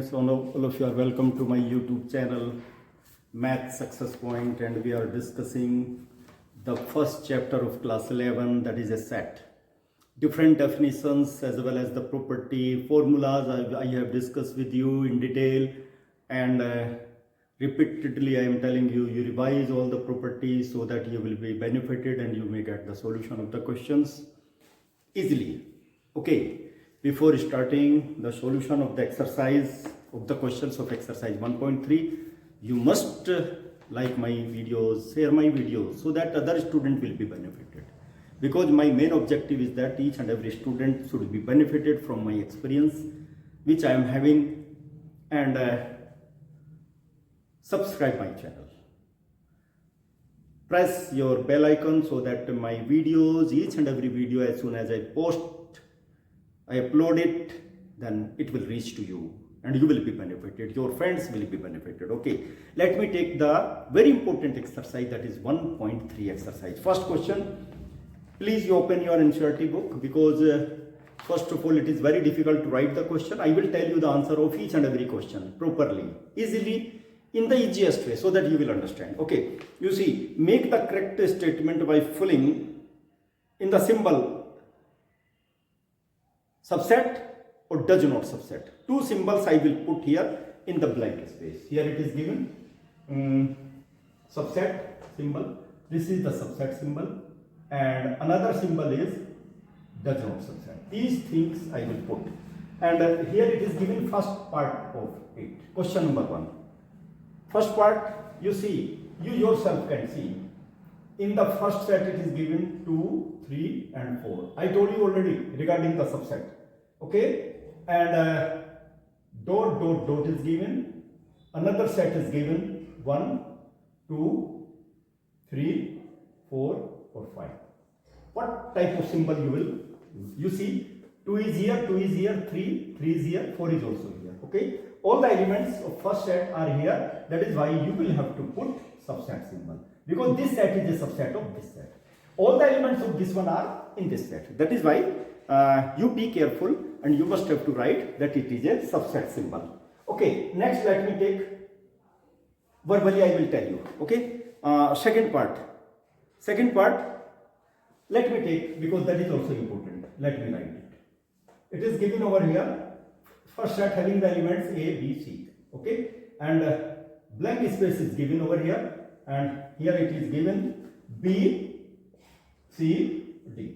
students, all of you are welcome to my YouTube channel Math Success Point, and we are discussing the first chapter of class 11, that is a set. Different definitions as well as the property formulas I have discussed with you in detail, and repeatedly I am telling you, you revise all the properties so that you will be benefited and you may get the solution of the questions easily. Okay. Before starting the solution of the exercise of the questions of exercise 1.3, you must like my videos, share my videos so that other student will be benefited. Because my main objective is that each and every student should be benefited from my experience which I am having, and subscribe my channel. Press your bell icon so that my videos, each and every video, as soon as I upload it, then it will reach to you and you will be benefited. Your friends will be benefited. Okay, let me take the very important exercise, that is 1.3 exercise. First question, please you open your NCERT book, because first of all it is very difficult to write the question. I will tell you the answer of each and every question properly, easily, in the easiest way so that you will understand. Okay, you see, make the correct statement by filling in the symbol subset or does not subset. Two symbols I will put here in the blank space. Here it is given subset symbol. This is the subset symbol, and another symbol is does not subset. These things I will put, and here it is given first part of it. Question number 1. First part, you see, you yourself can see. In the first set it is given 2, 3 and 4. I told you already regarding the subset. Okay, and dot is given. Another set is given 1, 2, 3, 4 or 5. What type of symbol you will use? You see, 2 is here, 2 is here, 3 is here, 4 is also here. Okay, all the elements of first set are here. That is why you will have to put subset symbol, because this set is a subset of this set. All the elements of this one are in this set. That is why you be careful and you must have to write that it is a subset symbol. Okay, next let me take, verbally I will tell you. Okay, second part, let me take, because that is also important. Let me write it. It is given over here. First set having the elements A, B, C. Okay, and blank space is given over here, and here it is given B, C, D.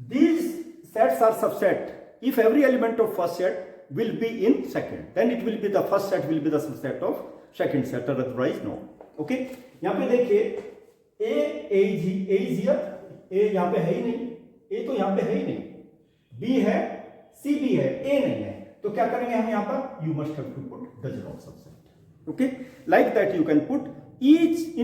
These sets are subset. If every element of first set will be in second, then it will be the first set will be the subset of second set, or otherwise no. Okay, यहाँ पे देखिए A is here, A यहाँ पे है ही नहीं, A तो यहाँ पे है ही नहीं, B है, C भी है, A नहीं है, तो क्या करेंगे हम यहाँ पर? You must have to put does not subset. Okay, like that you can put each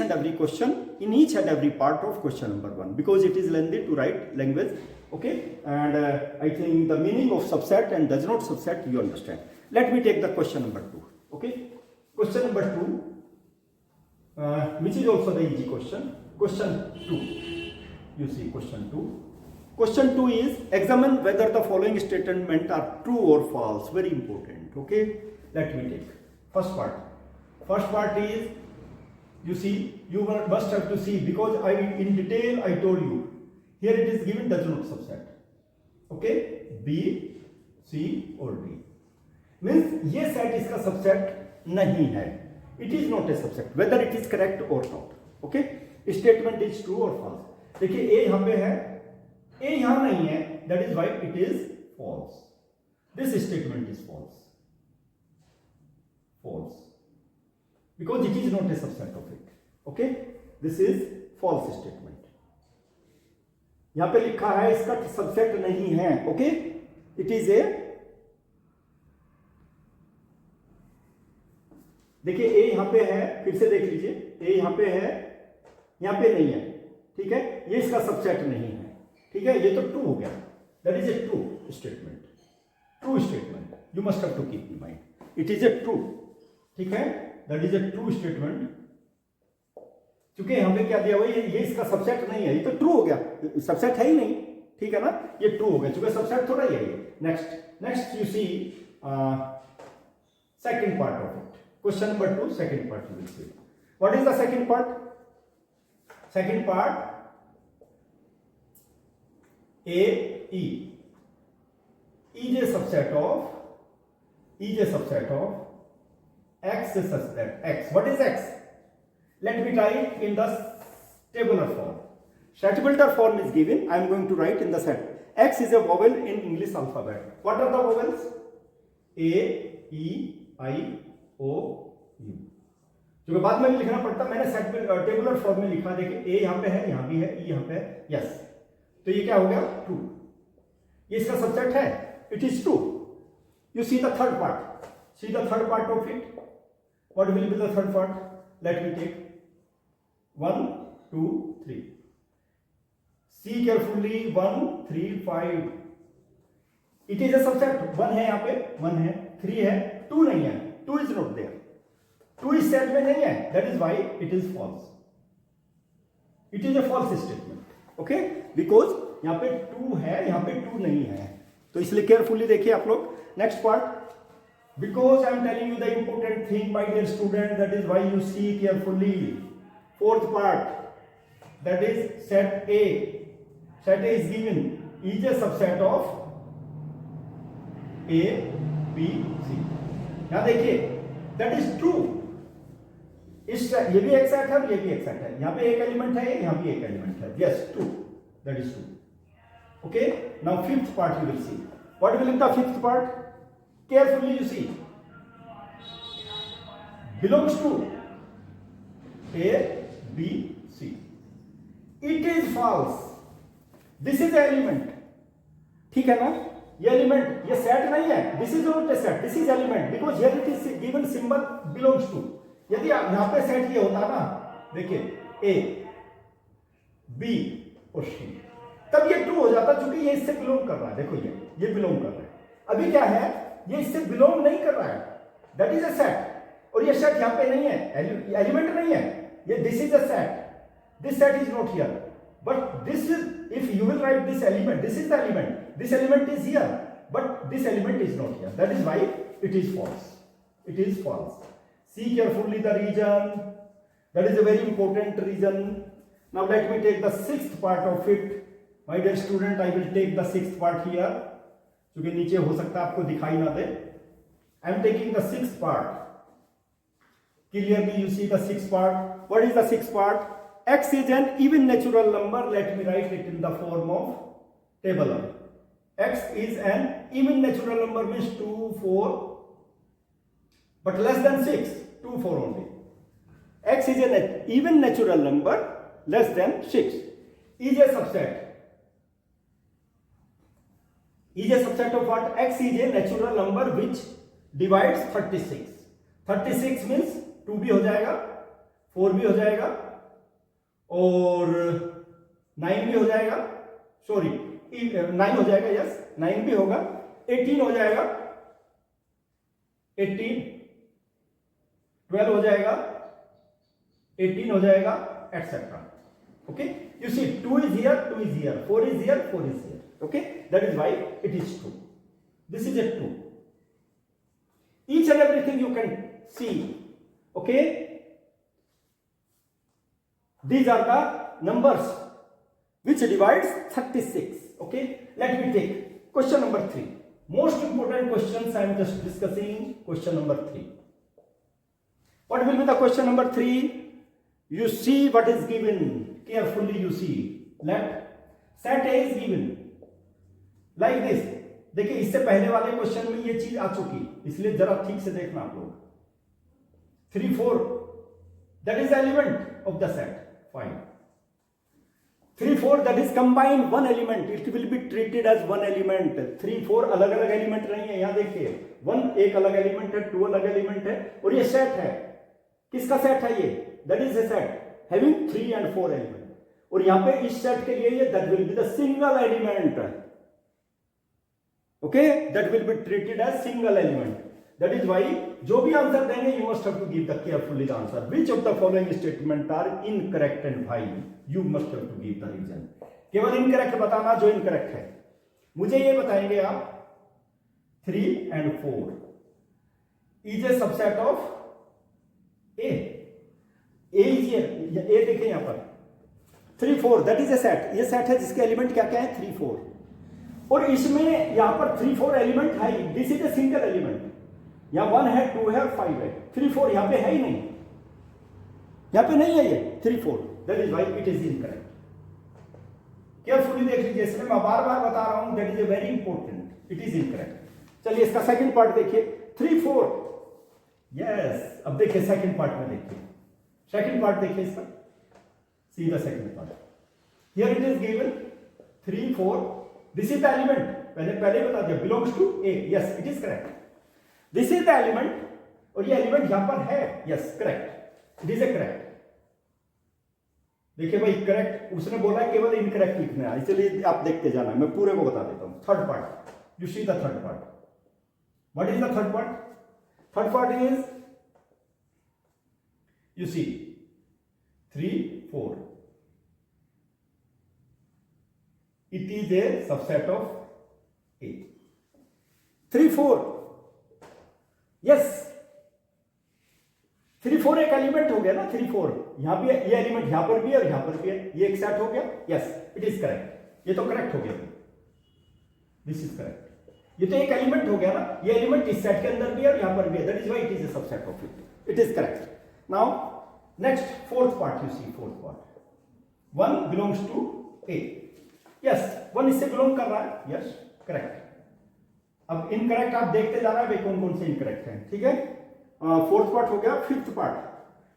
and every question, in each and every part of question number 1, because it is lengthy to write language. Okay, and I think the meaning of subset and does not subset you understand. Let me take the question number 2. Okay, question number 2, which is also the easy question. Question 2, you see question 2. Question 2 is, examine whether the following statements are true or false. Very important. Okay, let me take first part. First part is, you see, you must have to see, because in detail I told you. Here it is given does not subset. Okay, B, C or D. Means ये set इसका subset नहीं है. It is not a subset, whether it is correct or not. Okay, statement is true or false. देखिए A यहाँ पे है, A यहाँ नहीं है, that is why it is false. This statement is false. False. Because it is not a subset of it. Okay, this is false statement. यहाँ पे लिखा है इसका सबसेट नहीं है. ओके, इट इज ए, देखिए ए यहाँ पे है, फिर से देख लीजिए, ए यहाँ पे है, यहाँ पे नहीं है. ठीक है, ये इसका सबसेट नहीं है. ठीक है, ये तो ट्रू हो गया. That is a true statement. True statement you must have to keep in mind. It is a true. ठीक है, that is a true statement. क्योंकि यहाँ पे क्या दिया हुआ है, ये इसका सबसेट नहीं है, ये तो ट्रू हो गया, सबसेट है ही नहीं. ठीक है ना, ये ट्रू हो गया, चूंकि सबसेट थोड़ा ही है ये. Next you see second part of it. Question number 2, second part you will see. What is the second part? Second part, A, E. E is a subset of X is such that X. What is X? Let me write in the tabular form. Tabular form is given. I am going to write in the set. X is a vowel in English alphabet. What are the vowels? A, E, I, O, U. जो बाद में भी लिखना पड़ता, मैंने set tabular form में लिखा. देखिए ए यहाँ पे है, यहाँ भी है, ई यहाँ पे है. यस, तो ये क्या हो गया? ट्रू. ये इसका सबसेट है. It is true. You see the third part. See the third part of it. What will be the third part? Let me take 1, 2, 3. See carefully. 1, 3, 5. It is a subset. 1 है यहाँ पे, 1 है, 3 है, 2 नहीं है. 2 is not there. 2 इस set में नहीं है. That is why it is false. It is a false statement. Okay? Because यहाँ पे 2 है, यहाँ पे 2 नहीं है. तो इसलिए केयरफुली देखिए आप लोग. Next part. Because I am telling you the important thing, my dear student, that is why you see carefully. Fourth part. That is set A. Set A is given. Is a subset of A, B, C. यहाँ देखिए. That is true. ये भी एक set है और ये भी एक सेट है. यहाँ पे एक एलिमेंट है, यहाँ भी एक एलिमेंट है. Yes, true. That is true. Okay. Now fifth part you will see. What will be the fifth part? Carefully you see. Belongs to A, B, C. It is false. This is element. ठीक है ना? ये element, ये set नहीं है. This is not a set. This is element because here it is given symbol belongs to. यदि यहाँ पे सेट ये होता ना, देखिए A, B और C, तब ये ट्रू हो जाता क्योंकि ये इससे बिलोंग कर रहा है. देखो ये बिलोंग कर रहा है. अभी क्या है? ये इससे बिलोंग नहीं कर रहा है. That is a set. और ये सेट यहाँ पे नहीं है, एलिमेंट नहीं है. ये this is a set. This set is not here. But this is, if you will write this element, this is the element. This element is here, but this element is not here. That is why it is false. It is false. See carefully the reason. That is a very important reason. Now let me take the sixth part of it. My dear student, I will take the sixth part here. क्योंकि नीचे हो सकता है आपको दिखाई ना दे. I am taking the sixth part. Clearly you see the sixth part. What is the sixth part? X is an even natural number. Let me write it in the form of tabular. X is an even natural number means 2, 4. But less than 6, 2, 4 only. X is an even natural number less than 6. Is a subset. Is a subset of what? X is a natural number which divides 36. 36 means 2 भी हो जाएगा, 4 भी हो जाएगा और 9 भी हो जाएगा. सॉरी, 9 हो जाएगा. यस, 9 भी होगा. 18 हो जाएगा, 18, 12 हो जाएगा, 18 हो जाएगा, etc. Okay, you see 2 is here, 2 is here, 4 is here, 4 is here. Okay, that is why it is true. This is a true. Each and everything you can see. Okay, these are the numbers which divides 36. Okay, let me take question number 3. Most important questions I am just discussing. Question number 3. What will be the question number 3? You see what is given. Carefully you see. Let set A is given. Like this. देखिए इससे पहले वाले question में ये चीज आ चुकी, इसलिए जरा ठीक से देखना आप लोग. 3, 4. That is the element of the set. Fine. 3, 4 that is combined one element. It will be treated as one element. 3, 4 अलग अलग एलिमेंट नहीं है. यहाँ देखिए 1 एक अलग एलिमेंट है, 2 अलग एलिमेंट है और ये सेट है. किसका सेट है ये? That is a set having 3 and 4 element. और यहाँ पे इस सेट के लिए ये that will be the single element. Okay, that will be treated as single element. That is why जो भी आंसर देंगे you must have to give the carefully the answer. Which of the following statement are incorrect and why? You must have to give the reason. केवल incorrect बताना जो incorrect है. मुझे ये बताएंगे आप 3 and 4. Is a subset of A. Is a देखिए यहां पर 3 4 दैट इज ए सेट। ये सेट है जिसके एलिमेंट क्या क्या है 3 4, और इसमें यहां पर 3 4 एलिमेंट है ही। This is a single element. यहां 1 है 2 है और 5 है। 3 4 यहां पे है ही नहीं, यहां पे नहीं है ये 3 4। That is why it is incorrect. Carefully देख लीजिए, इसमें मैं बार बार बता रहा हूं, that is a very important, it is incorrect. चलिए इसका सेकंड पार्ट देखिए 3 4। यस, अब देखिए सेकंड पार्ट में देखिए, सेकंड पार्ट देखिए इसका, see the second part. Here it is given 3 4, this is the element. पहले बता दिया belongs to A. Yes it is correct, this is the element, और ये एलिमेंट यहां पर है। Yes correct, it is a correct. देखिए भाई करेक्ट उसने बोला केवल इनकरेक्ट लिखना है, इसलिए आप देखते जाना, मैं पूरे को बता देता हूं। Third part, you see the third part. What is the third part? Third part is, you see 3 4, it is a subset of A। 3 4, yes 3 4 एक एलिमेंट हो गया ना। 3 4 यहां भी है, ये एलिमेंट यहां पर भी है और यहां पर भी है, ये एक सेट हो गया। यस इट इज करेक्ट, ये तो करेक्ट हो गया, दिस इज करेक्ट। ये तो एक एलिमेंट हो गया ना, ये एलिमेंट इस सेट के अंदर भी है और यहां पर भी है, that is why it is a subset of it. It is correct. Now, next fourth part, you see fourth part. 1 belongs to A. Yes, 1 इससे belong कर रहा है। Yes, correct. अब incorrect आप देखते जा रहे हैं भाई कौन कौन से incorrect हैं, ठीक है। फोर्थ पार्ट हो गया। Fifth part,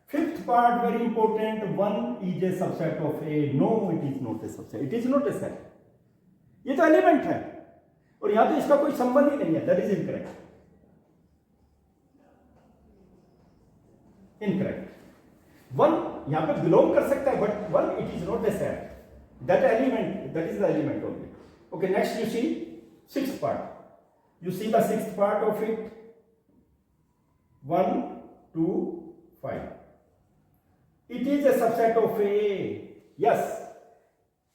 fifth part very important. 1 is a subset of A. No, it is not a subset. It is not a set. ये तो एलिमेंट है और यहां तो इसका कोई संबंध ही नहीं है, दैट इज इनकरेक्ट। इनकरेक्ट। 1 यहां पे बिलोंग कर सकता है, but 1 it is not a set, that element, that is the element only. Okay, next you see sixth part. You see the sixth part of it. 1 2 5, it is a subset of A. Yes,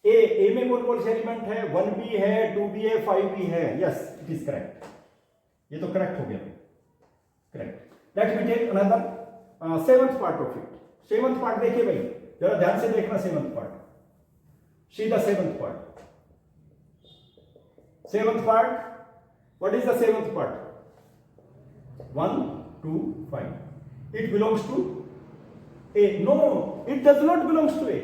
A में कौन कौन से element है? 1 भी है, 2 भी है, 5 भी है। यस इट इज करेक्ट, ये तो करेक्ट हो गया, correct. Let me take another seventh part of it. Seventh part देखिए भाई, जरा ध्यान से देखना seventh part. See the seventh part. Seventh part, what is the seventh part? 1 2 5, it belongs to A. No, it does not belongs to A.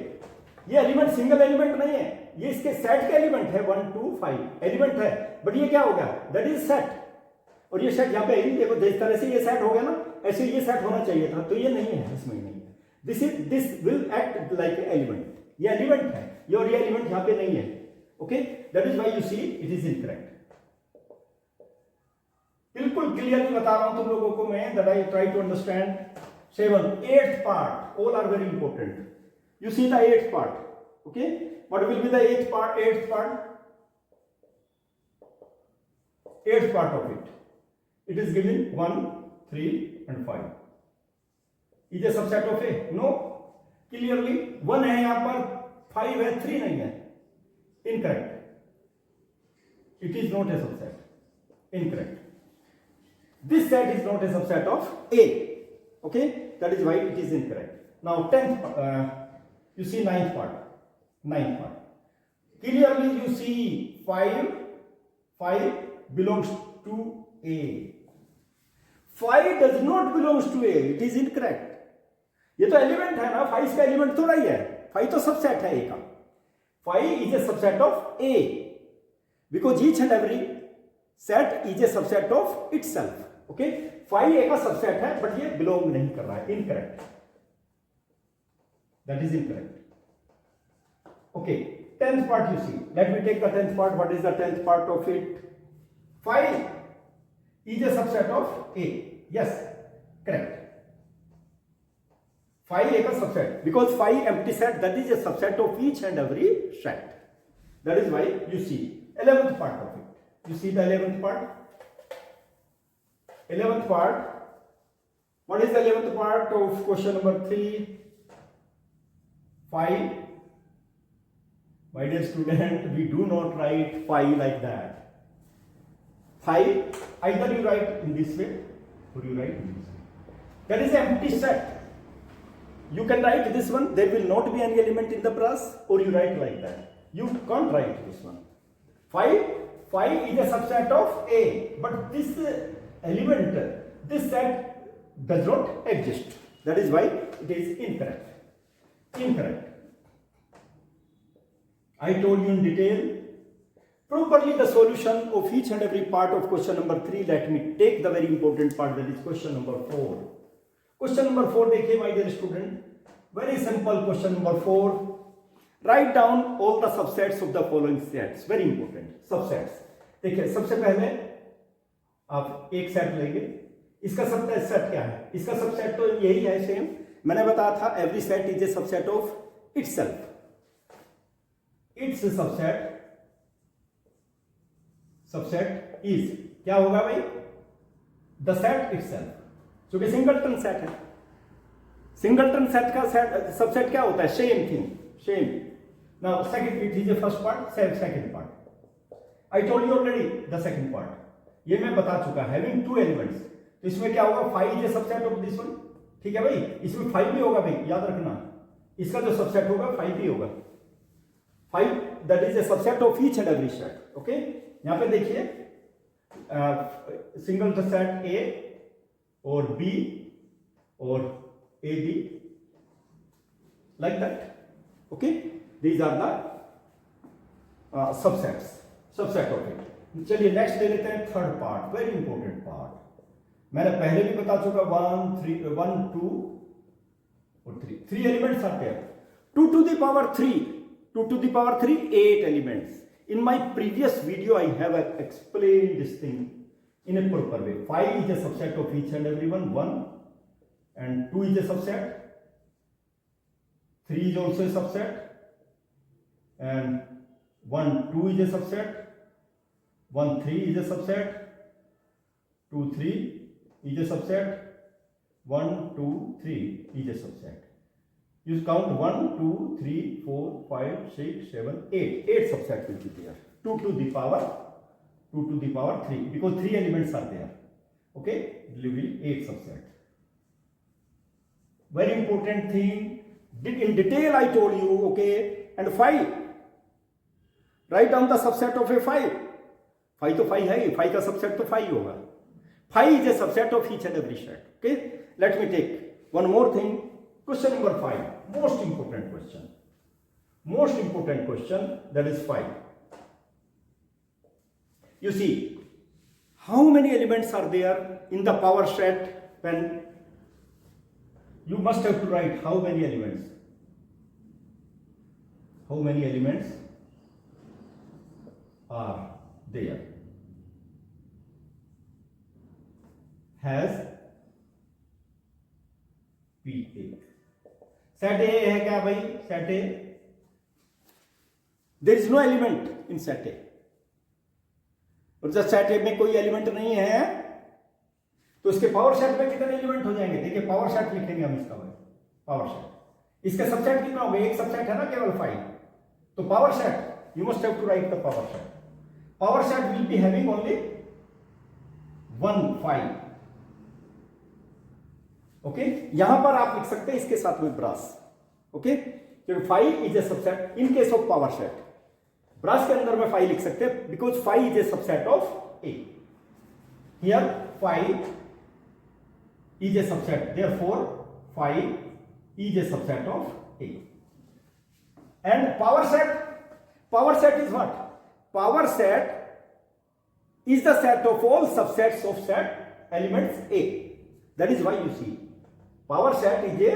ये element single element नहीं है, ये इसके सेट के एलिमेंट है। 1 2 5 एलिमेंट है, बट ये क्या हो गया? That is set. और ये सेट यहां पे है, देखो जिस तरह से ये सेट हो गया ना, ऐसे ये सेट होना चाहिए था, तो ये नहीं है, इसमें नहीं है। This will act like element, ये एलिमेंट है ये, और ये एलिमेंट यहां पे नहीं है। Okay, that is why you see it is incorrect. बिल्कुल क्लियरली बता रहा हूं तुम लोगों को मैं, that I try to understand. 7 8th part, all are very important. You see the 8th part. Okay, what will be the 8th part? 8th part, 8th part of it. It is given 1 3 and 5. Is a subset of A? No, clearly 1 है यहां पर, 5 है, 3 नहीं है। Incorrect. It is not a subset. Incorrect. This set is not a subset of A. Okay, that is why it is incorrect. Now 10th. You see ninth part. Clearly you see 5 belongs to A. 5 does not belongs to A. It is incorrect. ये तो element है ना, 5 का element थोड़ा ही है, 5 तो subset है A का। 5 is a subset of A because each and every set is a subset of itself. Okay, 5 A का सबसेट है, बट ये बिलोंग नहीं कर रहा है। Incorrect, that is incorrect. Okay, 10th part you see. Let me take the 10th part. What is the 10th part of it? 5 is a subset of A. Yes, correct. 5 A का subset, because 5 empty set, that is a subset of each and every set. That is why you see 11th part of it. You see the 11th part? 11th part. What is the 11th part of question number 3? 5. My dear student, we do not write 5 like that. 5, either you write in this way or you write BC. That is empty set. You can write this one, there will not be any element in the brass, or you write like that. You can't write this one. 5 is a subset of A, but this element, this set does not exist. That is why it is incorrect. Incorrect. I told you in detail. Properly the solution of each and every part of question number 3. Let me take the very important part, that is question number 4. Question number 4 देखिए my dear student. Very simple question number 4. Write down all the subsets of the following sets. Very important. Subsets. देखिए सबसे पहले आप एक set लेंगे. इसका subset set क्या है? इसका सबसेट तो यही है सेम. मैंने बताया था every set is a subset of itself. It's subset is क्या होगा भाई? द सेट इटसेल्फ, जो कि सिंगलटन सेट है. सिंगलटन सेट का सबसेट क्या होता है? Same thing, same. Now second, it is the first part, second part. I told you already the second part. ये मैं बता चुका. हैविंग टू एलिमेंट्स, तो इसमें क्या होगा? 5 is the subset of this one. ठीक है भाई, इसमें 5 भी होगा भाई, याद रखना. इसका जो सबसेट होगा 5 भी होगा. 5 that is a subset of each and every set. Okay, यहां पे देखिए सिंगल सेट ए और बी और A B, like that. Okay, these are the subset of it. चलिए नेक्स्ट ले लेते हैं third part, very important part. मैंने पहले भी बता चुका 1 2 और 3 एलिमेंट्स आते हैं. 2 to the power 3 8 elements. In my previous video I have explained this thing in a proper way. 5 is a subset of each and every one, 1, and 2 is a subset, 3 is also a subset, and 1 2 is a subset, 1 3 is a subset, 2 3 is a subset, 1 2 3 is a subset. You count 1 2 3 4 5 6 7 8 subset will be there. 2 to the power 3, because 3 elements are there. Okay, it will be 8 subset. Very important thing, in detail I told you. Okay, and 5, write down the subset of a 5. 5 तो 5 है, 5 का subset तो 5 होगा. 5 is a subset of each and every set. Okay, let me take one more thing. Question number 5, most important question, that is 5. You see, how many elements are there in the power set? When you must have to write how many elements are there. Has PA. Set A है क्या भाई? Set A, there is no element in set A. और जब set ए में कोई element नहीं है तो इसके पावर सेट में कितने एलिमेंट हो जाएंगे? देखिए पावर सेट लिखेंगे हम इसका भाई. पावर सेट, इसका सबसेट कितना हो गया? एक सबसेट है ना केवल 5. तो power set, you must have to write the power set. Power set will be having only 1 5. Okay, यहां पर आप लिख सकते हैं इसके साथ में ब्रास. ओके, क्योंकि 5 is a subset in case of power set. Brace के अंदर में 5 लिख सकते हैं because 5 is a subset of A. Here 5 is a subset, therefore 5 is a subset of A. And power set is what? Power set is the set of all subsets of set elements A. That is why you see power set is a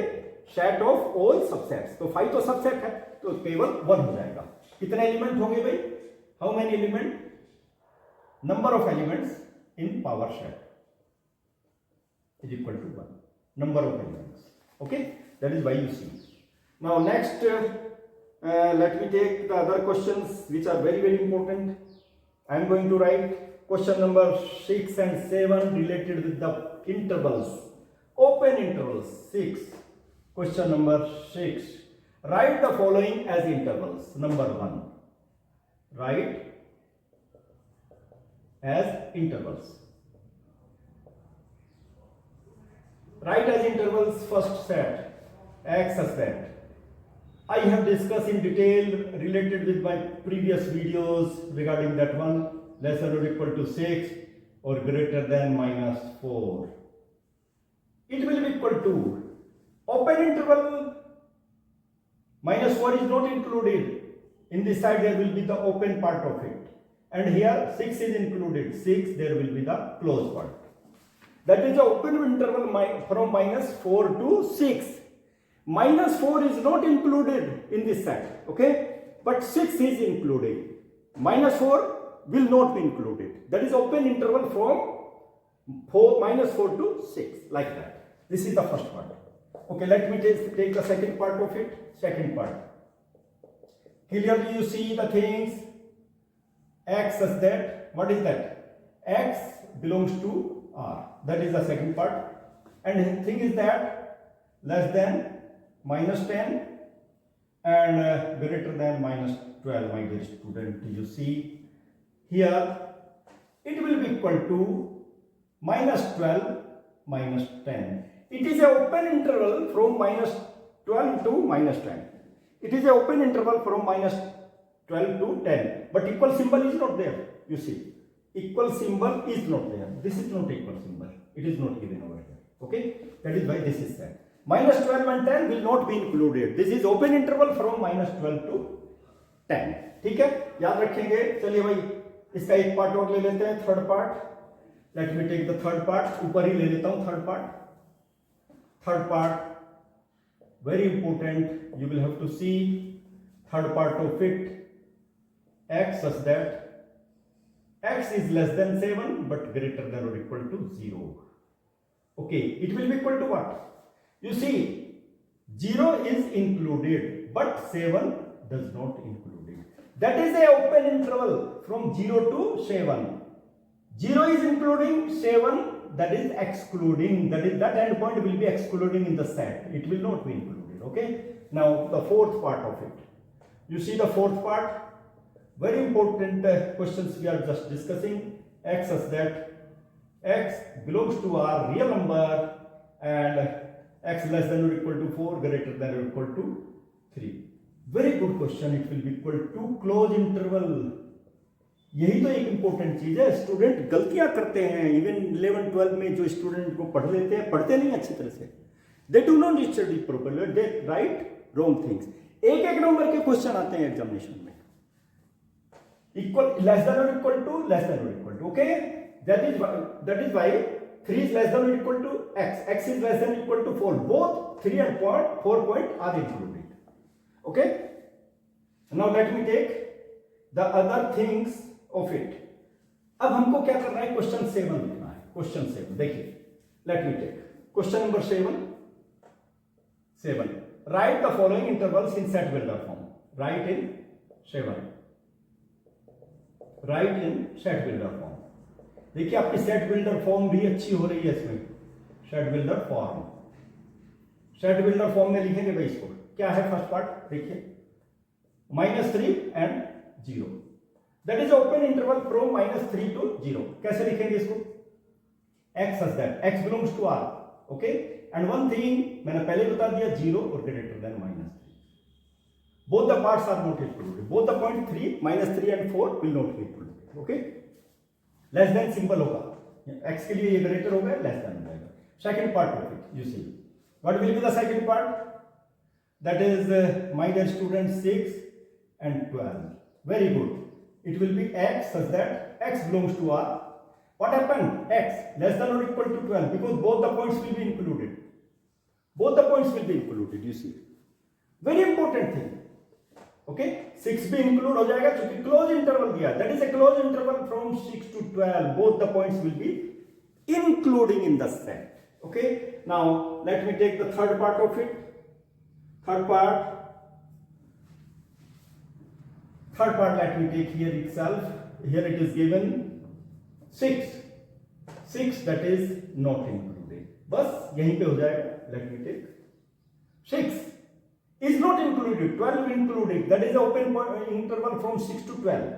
set of all subsets. तो 5 तो subset है तो केवल 1 हो जाएगा. कितने element होंगे भाई? How many element? Number of elements in power set is equal to 1. Number of elements. Okay, that is why you see. Now next let me take the other questions which are very very important. I am going to write question number 6 and 7 related with the intervals, open intervals. 6, question number 6, write the following as intervals. Number 1, write as intervals. write as intervals first set x as that. I have discussed in detail related with my previous videos regarding that one, less than or equal to 6 or greater than minus 4. It will be equal to open interval. Minus 4 is not included. In this side there will be the open part of it. And here 6 is included. 6 there will be the closed part. That is the open interval from minus 4 to 6. Minus 4 is not included in this side. Okay? But 6 is included. Minus 4 will not be included. That is open interval from minus 4 to 6. Like that. This is the first part. Okay, let me take the second part of it. Second part. Clearly you see the things. X as that. What is that? X belongs to R. That is the second part. And the thing is that less than minus 10 and greater than minus 12, my dear student. You see here it will be equal to minus 12 minus 10. It is an open interval from minus 12 to minus 10. It is an open interval from minus 12 to 10. But equal symbol is not there. You see. Equal symbol is not there. This is not equal symbol. It is not given over here. Okay. That is why this is there. Minus 12 and 10 will not be included. This is open interval from minus 12 to 10. ठीक है. याद रखेंगे. चलिए भाई इसका एक part और ले लेते हैं. Third part. Let me take the third part. ऊपर ही ले लेता हूँ third part. Third part, very important, you will have to see third part of it. X such that x is less than 7 but greater than or equal to 0. Okay, it will be equal to what? You see, 0 is included but 7 does not include it. That is the open interval from 0 to 7. 0 is including, 7 that is excluding. That endpoint will be excluding in the set. It will not be included. Okay. Now the fourth part of it. You see the fourth part. Very important questions we are just discussing. X as that x belongs to R real number and x less than or equal to 4, greater than or equal to 3. Very good question. It will be equal to close interval. यही तो एक important चीज है. Student गलतियां करते हैं. Even 11 12 में जो स्टूडेंट को पढ़ लेते हैं, पढ़ते नहीं अच्छी तरह से. They do not study properly. They write wrong things. एक नंबर के क्वेश्चन आते हैं एग्जामिनेशन में. इक्वल लेस देन और इक्वल टू लेस देन और equal to. Okay. That is why 3 is less than or equal to x. X is less than or equal to 4. Both 3 and 4 point are included. Okay. Now let me take the other things of it. अब हमको क्या करना है? Question 7 लिखना है. Question 7 देखिए. Let me take question number 7. Write the following intervals in set builder form. Write in 7. Write in set builder form. देखिए आपकी सेट बिल्डर फॉर्म भी अच्छी हो रही है इसमें. Set builder form. Set builder form में लिखेंगे भाई इसको. क्या है फर्स्ट पार्ट? देखिए -3 and 0. That is open interval from -3 to 0. कैसे लिखेंगे इसको? X as that. X belongs to R. Okay. And one thing मैंने पहले बता दिया, 0 और greater than -3. Both the parts are not included. Both the point 3, -3 and 4 will not be included. Okay. Less than symbol होगा. X के लिए ये greater होगा, less than हो जाएगा. Second part of it, you see. What will be the second part? That is, my dear students, 6 and 12. Very good. It will be x such that x belongs to R. What happened? X less than or equal to 12 because both the points will be included. Both the points will be included. You see, very important thing. Okay, 6 भी include हो जाएगा क्योंकि close interval दिया. That is a close interval from 6 to 12. Both the points will be including in the set. Okay. Now let me take the third part of it. Third part. Let me take here itself. Here it is given 6. 6 that is not included. बस यहीं पे हो जाएगा. Let me take 6 is not included. 12 included. That is the open interval from 6 to 12.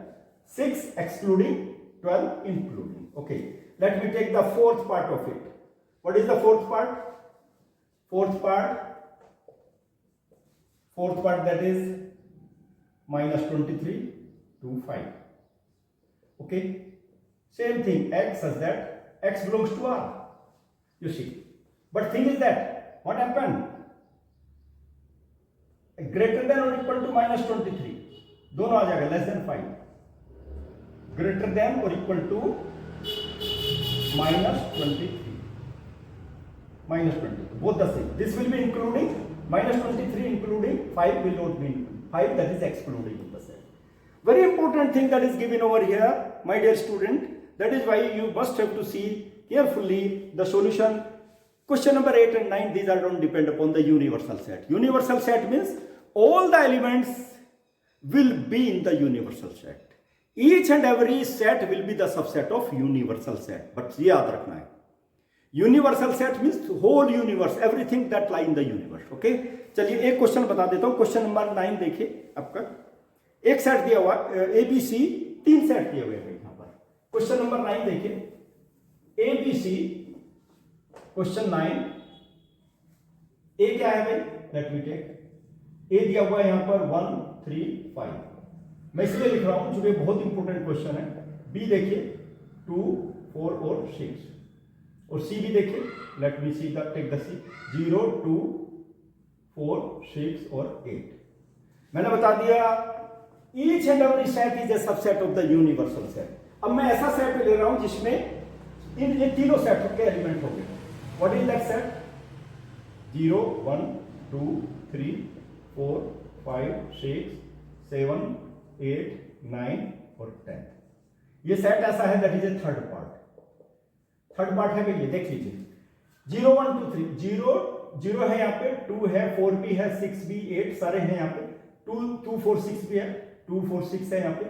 6 excluding, 12 including. Okay. Let me take the fourth part of it. What is the fourth part? fourth part that is minus 23 to 5. Okay, same thing, x such that x belongs to R, you see. But thing is that what happened, greater than or equal to minus 23 दोनों आ जाएगा, less than 5, greater than or equal to minus 23, both the same. This will be including minus 23 including 5 will not be 5, that is excluding the set. Very important thing that is given over here, my dear student, that is why you must have to see carefully the solution. Question number 8 and 9, these are don't depend upon the universal set. Universal set means all the elements will be in the universal set. Each and every set will be the subset of universal set. But याद रखना है, universal set means whole universe, everything that lie in the universe. Okay, चलिए एक question बता देता हूँ. Question number 9 देखिए, आपका एक सेट दिया हुआ ABC, 3 सेट दिए हुए हैं यहाँ पर. क्वेश्चन नंबर 9 देखिए, ABC क्वेश्चन 9, ए क्या है भाई, लेट मी टेक, ए दिया हुआ है यहाँ पर 1 3 5. मैं इसलिए लिख रहा हूं क्योंकि बहुत इंपॉर्टेंट क्वेश्चन है. बी देखिए 2 4 और 6, और सी भी देखिए, let me see take the C, 0 2 4 6 और 8. मैंने बता दिया each and every set is a subset of the universal set. अब मैं ऐसा सेट ले रहा हूं जिसमें ये तीनों सेट के एलिमेंट हो गए. What is that set? 0 1 2 3 4 5 6 7 8 9 और 10. ये सेट ऐसा है that is A third part है भैया, देख लीजिए. 0 1 2 3, 0 है यहाँ पे, 2 है, 4 भी है, 6 भी, 8 सारे हैं यहाँ पे, 2 4 6 भी है, 2 4 6 है यहाँ पे,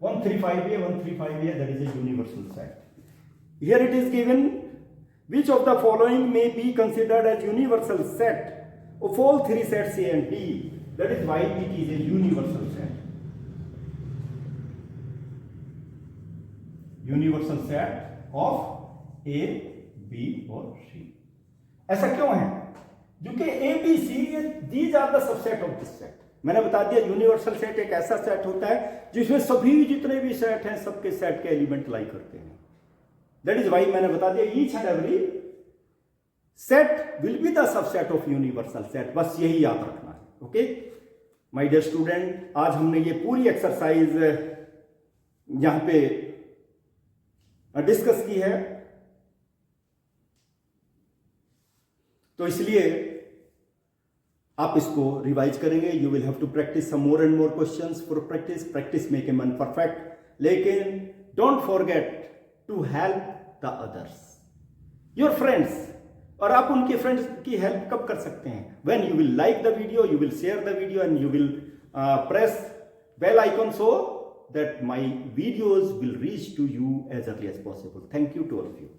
1 3 5 भी है, 1 3 5 भी है, that is a universal set. Here it is given which of the following may be considered as universal set of all three sets A and B. That is why it is a universal set. Universal set of A, B और C. ऐसा क्यों है? क्योंकि A, B, C these are the subset of this set. मैंने बता दिया universal set एक ऐसा सेट होता है जिसमें सभी जितने भी सेट हैं सबके सेट के एलिमेंट लाई करते हैं. दैट इज वाई मैंने बता दिया each and every set will be the subset of universal set. बस यही याद रखना है. ओके माय डियर स्टूडेंट, आज हमने ये पूरी एक्सरसाइज यहां पे डिस्कस की है, तो इसलिए आप इसको रिवाइज करेंगे. You will have to practice some more and more questions for practice make a man perfect. लेकिन don't forget to help the others, your friends. और आप उनके फ्रेंड्स की हेल्प कब कर सकते हैं? When you will like the video, you will share the video and you will press bell icon so that my videos will reach to you as early as possible. Thank you to all of you.